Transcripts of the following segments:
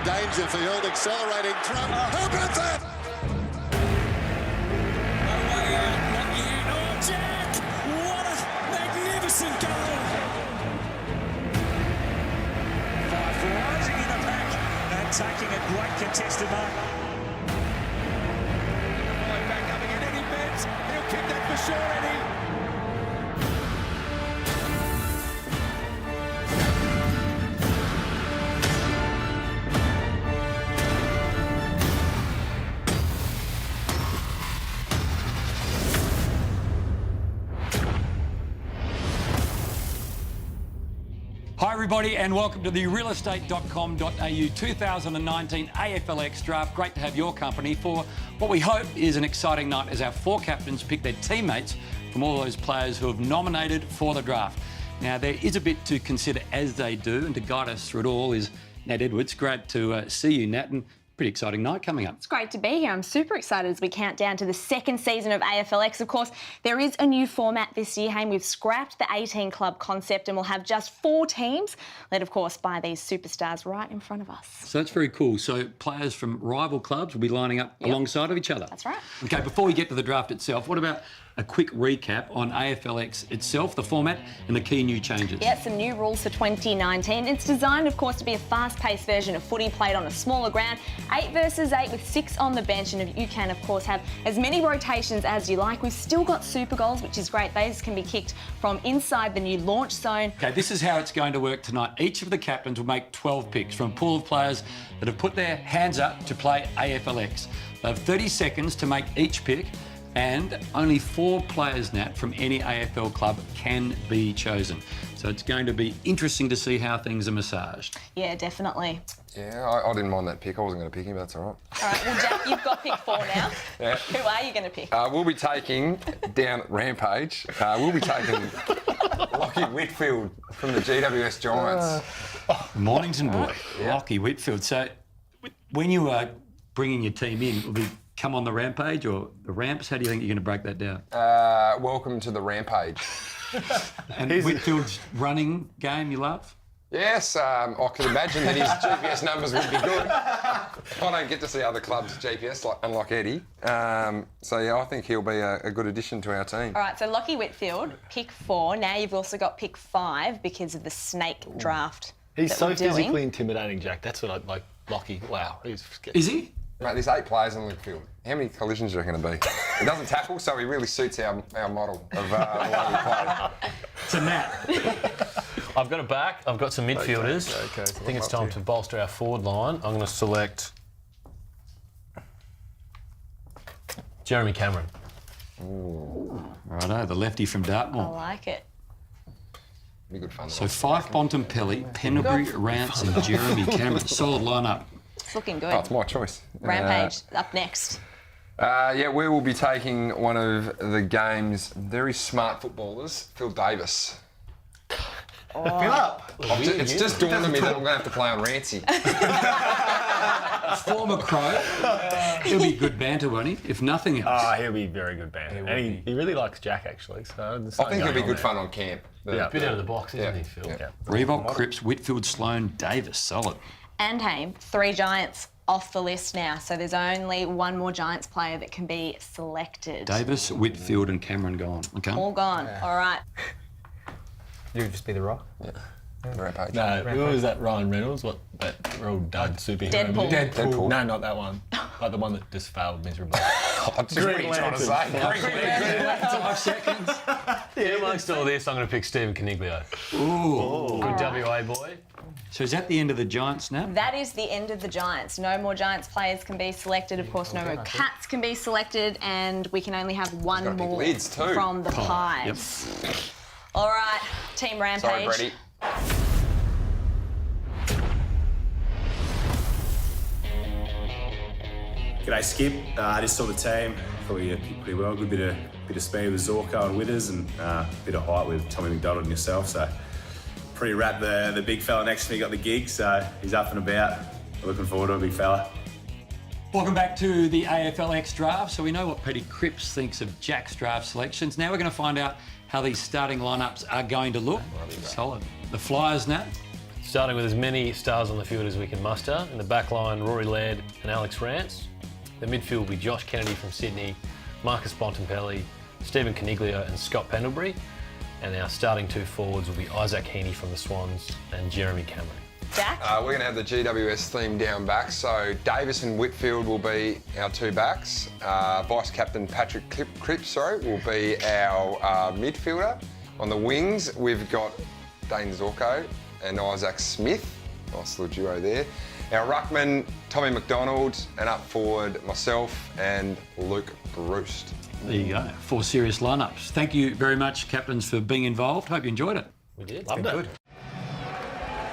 Dangerfield accelerating through. How about that? No way out, not yet. Oh, Jack! What a magnificent goal! Five rising in the pack and taking a great contested mark. Back up again, Eddie Betts. He'll kick that for sure, Eddie. Hi everybody and welcome to the realestate.com.au 2019 AFLX Draft. Great to have your company for what we hope is an exciting night as our four captains pick their teammates from all those players who have nominated for the draft. Now there is a bit to consider as they do, and to guide us through it all is Nat Edwards. Great to see you, Nat, and pretty exciting night coming up. It's great to be here. I'm super excited as we count down to the second season of AFLX. Of course, there is a new format this year, Hayne. We've scrapped the 18-club concept and we'll have just 4 teams, led, of course, by these superstars right in front of us. So that's very cool. So players from rival clubs will be lining up alongside of each other. That's right. OK, before we get to the draft itself, what about a quick recap on AFLX itself, the format and the key new changes? Yeah, some new rules for 2019. It's designed, of course, to be a fast-paced version of footy played on a smaller ground. 8 versus 8 with 6 on the bench, and you can, of course, have as many rotations as you like. We've still got super goals, which is great. Those can be kicked from inside the new launch zone. OK, this is how it's going to work tonight. Each of the captains will make 12 picks from a pool of players that have put their hands up to play AFLX. They have 30 seconds to make each pick, and only 4 players, Nat, from any AFL club can be chosen. So it's going to be interesting to see how things are massaged. Yeah, definitely. Yeah, I didn't mind that pick. I wasn't going to pick him, but that's all right. All right, well, Jack, you've got pick 4 now. Yeah. Who are you going to pick? We'll be taking, down at Rampage, we'll be taking Lockie Whitfield from the GWS Giants. Mornington boy, Lockie Whitfield. So when you are bringing your team in, will they come on the Rampage or the ramps? How do you think you're going to break that down? Welcome to the Rampage. And Whitfield's running game you love? Yes, I could imagine that his GPS numbers would be good. I don't get to see other clubs' GPS, unlike Eddie. So, yeah, I think he'll be a good addition to our team. All right, so Lockie Whitfield, pick 4. Now you've also got pick 5 because of the snake draft. He's so physically intimidating, Jack. That's what I like. Lockie, wow. Is he? Mate, there's 8 players in the field. How many collisions do you reckon it'll be? He doesn't tackle, so he really suits our model of the way we play. It's a Nat. I've got a back. I've got some midfielders. Okay, I think it's time to bolster our forward line. I'm going to select Jeremy Cameron. Ooh. Righto, the lefty from I Dartmoor. like it. Be good fun. So Fife, Bontempelli, Penderbury, Rance and Jeremy Cameron. Solid lineup. It's looking good. Oh, it's my choice. Rampage, up next. Yeah, we will be taking one of the game's very smart footballers, Phil Davis. Fill up. It's just dawned on me that I'm going to have to play on Rancy. Former Crow. He'll be good banter, won't he? If nothing else. Oh, he'll be very good banter. And he really likes Jack, actually. So I think he'll be good fun on camp. Yeah. Bit out of the box, isn't he, Phil? Yeah. Reebok, Cripps, Whitfield, Sloan, Davis. Solid. And Hayne, 3 Giants off the list now. So there's only 1 more Giants player that can be selected. Davis, Whitfield and Cameron gone. Okay. All gone. All right. You would just be the Rock? Yeah. Rampage. No, who was that? Ryan Reynolds? What? That old dud superhero Deadpool. movie? Deadpool. No, not that one. Like the one that just failed miserably. I'm just what are you trying to say? 5 seconds. Yeah, amongst all this, I'm going to pick Stephen Caniglio. Ooh. Good WA boy. So is that the end of the Giants now? That is the end of the Giants. No more Giants players can be selected. Of course, no more Cats can be selected, and we can only have 1 got big more leads too. from the Pies. All right, Team Rampage. Sorry, Brady. G'day, Skip. I just saw the team. Probably pretty well. Good bit of speed with Zorko and Witters, and a bit of height with Tommy McDonald and yourself. So pretty wrapped. The big fella next to me got the gig, so he's up and about. Looking forward to it, big fella. Welcome back to the AFLX Draft. So we know what Petty Cripps thinks of Jack's draft selections. Now we're going to find out how these starting lineups are going to look. Solid. The Flyers, Nat? Starting with as many stars on the field as we can muster. In the back line, Rory Laird and Alex Rance. The midfield will be Josh Kennedy from Sydney, Marcus Bontempelli, Stephen Caniglio and Scott Pendlebury. And our starting 2 forwards will be Isaac Heaney from the Swans and Jeremy Cameron. Jack? We're going to have the GWS theme down back, so Davis and Whitfield will be our 2 backs. Vice-captain Patrick Cripps will be our midfielder. On the wings, we've got Dane Zorko and Isaac Smith. Nice little duo there. Our ruckman, Tommy McDonald, and up forward, myself and Luke Bruce. There you go. 4 serious lineups. Thank you very much, captains, for being involved. Hope you enjoyed it. We did. Loved it. Good.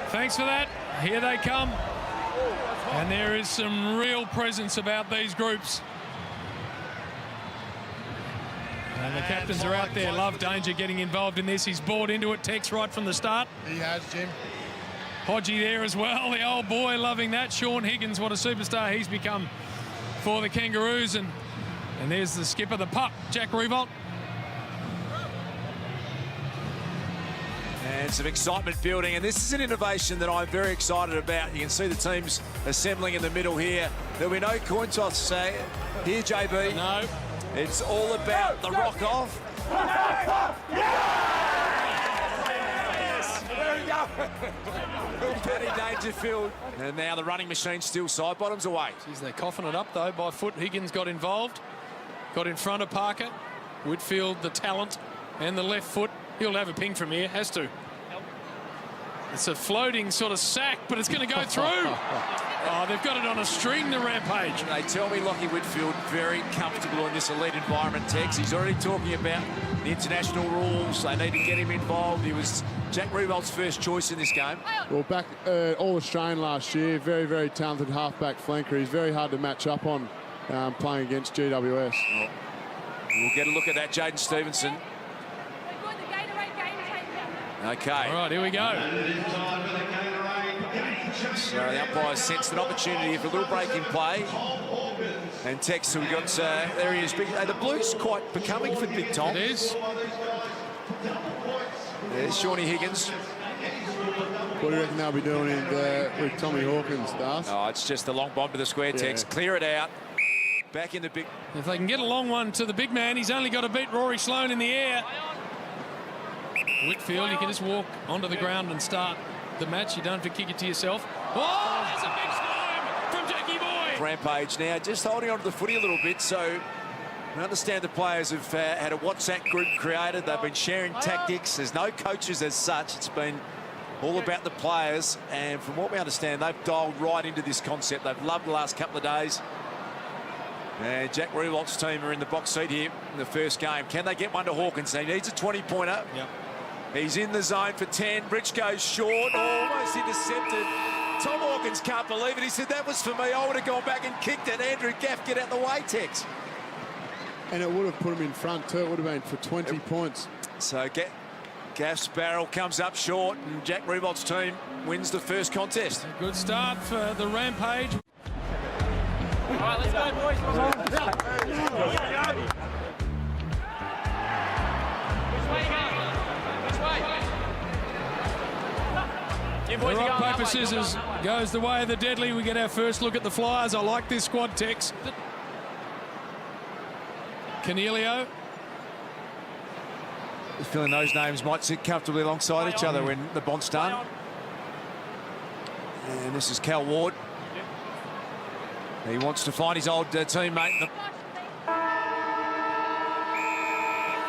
Thanks for that. Here they come. And there is some real presence about these groups. And the captains are out there. Love Danger getting involved in this. He's bought into it. Tex right from the start. He has, Jim. Hodgie there as well. The old boy loving that. Sean Higgins, what a superstar he's become for the Kangaroos. And there's the skipper, the pup, Jack Revolt. And some excitement building, and this is an innovation that I'm very excited about. You can see the teams assembling in the middle here. There'll be no coin toss here, JB. No. It's all about the rock off. Paddy Dangerfield. And now the running machine still side bottoms away. Geez, they're coughing it up though by foot. Higgins got involved, got in front of Parker. Whitfield, the talent, and the left foot. He'll have a ping from here, has to. It's a floating sort of sack, but it's going to go through. Oh, they've got it on a string, the Rampage. They tell me Lockie Whitfield very comfortable in this elite environment, Tex. He's already talking about the international rules. They need to get him involved. He was Jack Revolt's first choice in this game. Well, back All-Australian last year, very, very talented half-back flanker. He's very hard to match up on playing against GWS. We'll get a look at that, Jaden Stevenson. Okay. All right, here we go. So the umpire sensed an opportunity for a little break in play. And Tex, we got, there he is. The Blues quite becoming for Big Tom. It is. There's Shawnee Higgins. What do you reckon they'll be doing with Tommy Hawkins, Darth? Oh, it's just a long bomb to the square, Tex. Yeah. Clear it out. Back in the big... If they can get a long one to the big man, he's only got to beat Rory Sloane in the air. Whitfield, you can just walk onto the ground and start the match. You don't have to kick it to yourself. Oh, that's a big slam from Jackie Boy. Rampage now, just holding onto the footy a little bit. So I understand the players have had a WhatsApp group created. They've been sharing tactics. There's no coaches as such. It's been all about the players. And from what we understand, they've dialed right into this concept. They've loved the last couple of days. And Jack Revolt's team are in the box seat here in the first game. Can they get one to Hawkins? He needs a 20-pointer. Yep. He's in the zone for 10. Rich goes short, almost intercepted. Tom Hawkins can't believe it. He said, that was for me. I would have gone back and kicked it. Andrew Gaff, get out the way, Tex. And it would have put him in front too. It would have been for 20 points. So Gaff's barrel comes up short, and Jack Revolt's team wins the first contest. A good start for the Rampage. All right, let's go, boys. Rock, paper, scissors goes the way of the deadly. We get our first look at the Flyers. I like this squad, Tex. Canelio. Feeling those names might sit comfortably alongside each other when the bont's done. And this is Cal Ward. He wants to find his old teammate.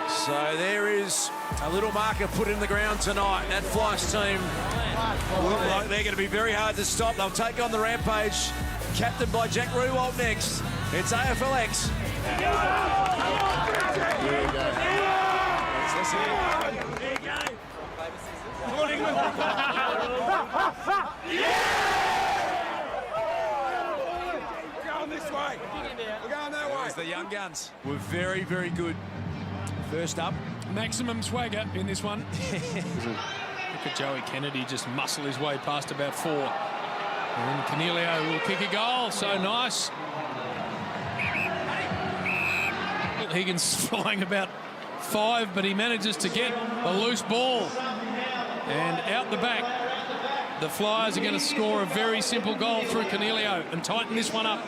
So there is a little marker put in the ground tonight. That Flyers team look like they're going to be very hard to stop. They'll take on the Rampage, captained by Jack Rewalt next. It's AFLX. There's the young guns. We're very, very good. First up, Maximum swagger in this one. Look at Joey Kennedy just muscle his way past about 4. And Canelio will kick a goal, so nice. Higgins flying about 5, but he manages to get a loose ball. And out the back The Flyers are going to score a very simple goal through Cornelio and tighten this one up.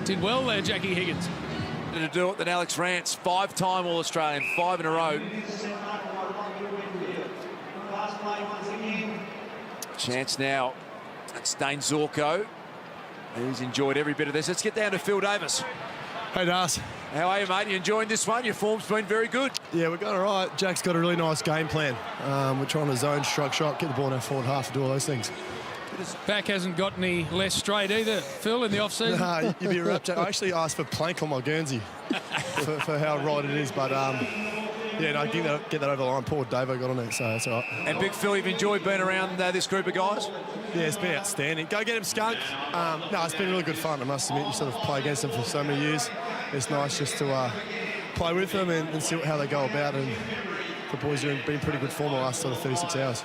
Did well there, Jackie Higgins. To do it than Alex Rance, 5-time All-Australian, 5 in a row. Chance now. That's Dane Zorko. He's enjoyed every bit of this. Let's get down to Phil Davis. Hey, Das. How are you, mate? You enjoying this one? Your form's been very good. Yeah, we're going all right. Jack's got a really nice game plan. We're trying to zone, strike shot, get the ball in our forward half, and do all those things. Back hasn't got any less straight either, Phil, in the off-season. Nah, you'd be a rap, Jack. I actually asked for plank on my Guernsey for how right it is, but yeah, no, get that over the line. Poor Davo got on it, so it's all right. And Big Phil, you've enjoyed being around this group of guys? Yeah, it's been outstanding. Go get him, Skunk. No, it's been really good fun, I must admit. You sort of play against them for so many years. It's nice just to play with them and see how they go about it. And the boys have been in pretty good form the last sort of 36 hours.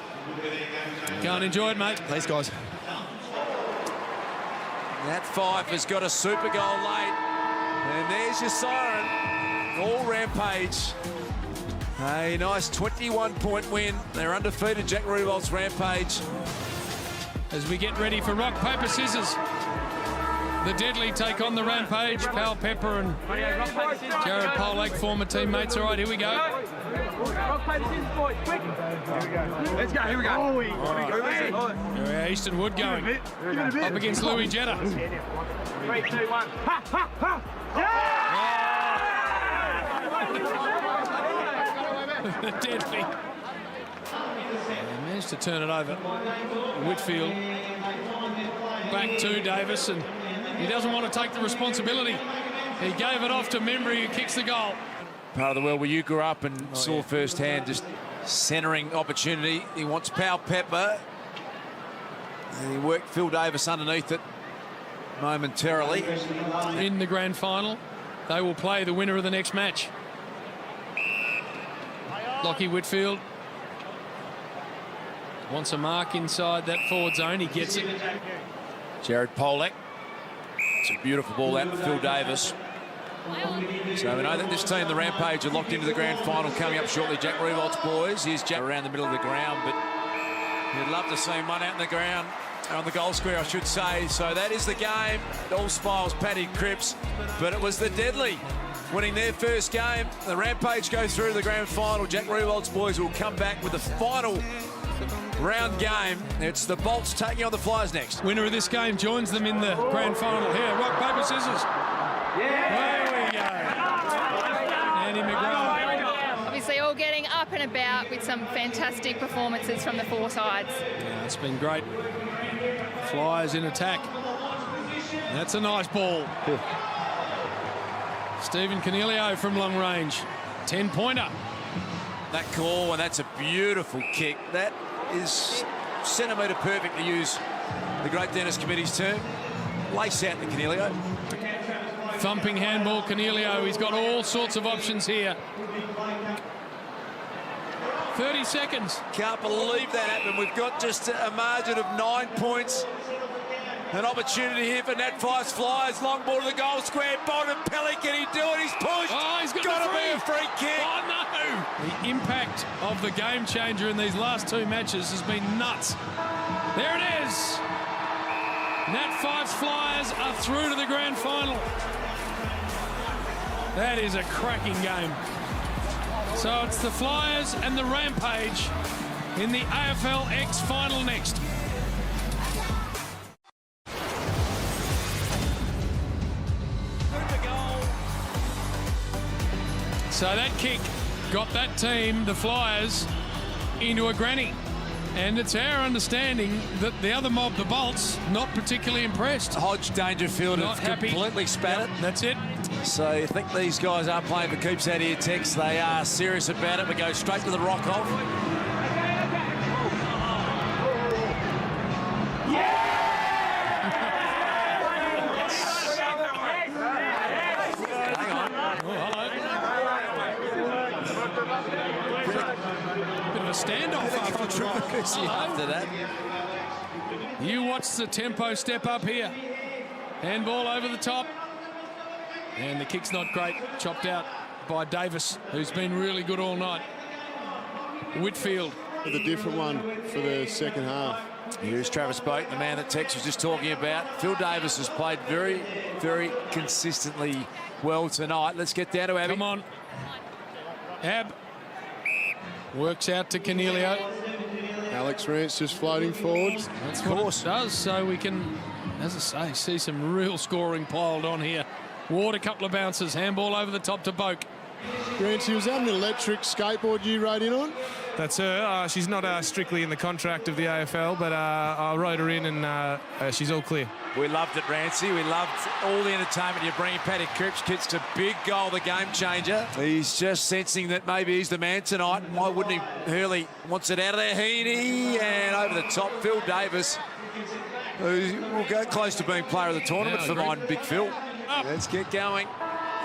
Go and enjoy it, mate. Thanks, guys. That Fife has got a super goal late. And there's your siren. All Rampage. A nice 21-point win. They're undefeated, Jack Riewoldt Rampage. As we get ready for rock, paper, scissors. The Deadly take on the Rampage. Pal Pepper and Jared Polak, former teammates. All right, here we go. Rock, paper, scissors, boys, quick. Let's go, here we go. Easton Wood going. Up against Louis Jetta. 3, 2, 1. Ha, ha, ha. The Deadly. They managed to turn it over. Whitfield back to Davis, and he doesn't want to take the responsibility. He gave it off to Membry, who kicks the goal. Part of the world where you grew up and saw firsthand just centering opportunity. He wants Pal Pepper. And he worked Phil Davis underneath it momentarily. In the grand final, they will play the winner of the next match. Lockie Whitfield wants a mark inside that forward zone. He gets it. Jared Polak. It's a beautiful ball out to Phil Davis. So we know that this team, the Rampage, are locked into the grand final coming up shortly. Jack Riewoldt's boys. Here's Jack around the middle of the ground, but you'd love to see him run out in the ground, on the goal square, I should say. So that is the game. All smiles, Paddy Cripps, but it was the Deadly winning their first game. The Rampage go through the grand final. Jack Riewoldt's boys will come back with the final round game. It's the Bolts taking on the Flyers next. Winner of this game joins them in the grand final. Here, rock, paper, scissors. There we go. Andy McGrath. Obviously all getting up and about with some fantastic performances from the four sides. Yeah, it's been great. Flyers in attack. That's a nice ball. Stephen Cornelio from long range. 10-pointer. That call, and that's a beautiful kick. That is centimetre perfect, to use the great Dennis Committee's term. Lace out the Cornelio. Thumping handball, Cornelio. He's got all sorts of options here. 30 seconds. Can't believe that happened. We've got just a margin of 9 points. An opportunity here for Nat Fife's Flyers. Long ball to the goal square. Bontempelli, can he do it? He's pushed. Oh, he's got to be a free kick. Oh, no. The impact of the game changer in these last two matches has been nuts. There it is. Nat Fife's Flyers are through to the grand final. That is a cracking game. So it's the Flyers and the Rampage in the AFLX final next. So that kick got that team, the Flyers, into a granny. And it's our understanding that the other mob, the Bolts, not particularly impressed. Hodge, Dangerfield not have happy. completely spat it. That's it. So you think these guys aren't playing for keeps out here, Tex. They are serious about it. We go straight to the rock-off. Standoff after that. You watch the tempo step up here. Handball over the top. And the kick's not great. Chopped out by Davis, who's been really good all night. Whitfield with a different one for the second half. Here's Travis Boat, the man that Tex was just talking about. Phil Davis has played very, very consistently well tonight. Let's get down to Abby. Come on. Ab works out to Cornelio. Alex Rance just floating forwards. That's what it does, so we can, as I say, see some real scoring piled on here. Ward, a couple of bounces, handball over the top to Boak. Rance, was that an electric skateboard you rode in on? That's her. She's not strictly in the contract of the AFL, but I rode her in and she's all clear. We loved it, Rancy. We loved all the entertainment you're bringing. Paddy Cripps gets a big goal, the game changer. He's just sensing that maybe he's the man tonight. Why wouldn't he? Hurley wants it out of there. Heaney and over the top. Phil Davis, who will go close to being player of the tournament for mine, Big Phil. Let's get going.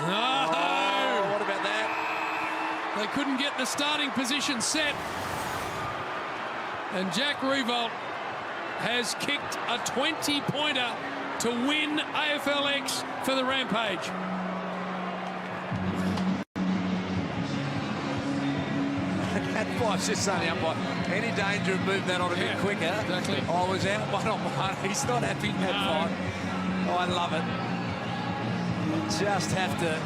Oh, what about that? They couldn't get the starting position set. And Jack Revolt has kicked a 20-pointer to win AFLX for the Rampage. That fly's just only up by any danger of moving that on a bit quicker. Exactly. I was out 1-on-1. He's not happy in that fight. Oh, I love it. You just have to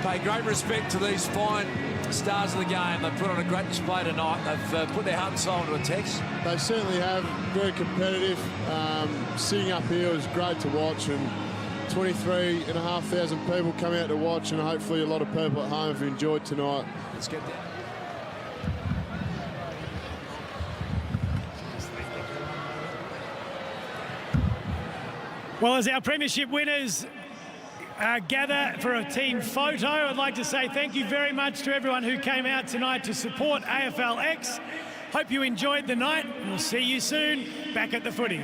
pay great respect to these fine stars of the game. They've put on a great display tonight. They've put their heart and soul into a Tex. They certainly have. Very competitive. Sitting up here was great to watch, and 23,500 people come out to watch, and hopefully a lot of people at home have enjoyed tonight. Let's get there. Well, as our premiership winners gather for a team photo, I'd like to say thank you very much to everyone who came out tonight to support AFLX. Hope you enjoyed the night. We'll see you soon back at the footy.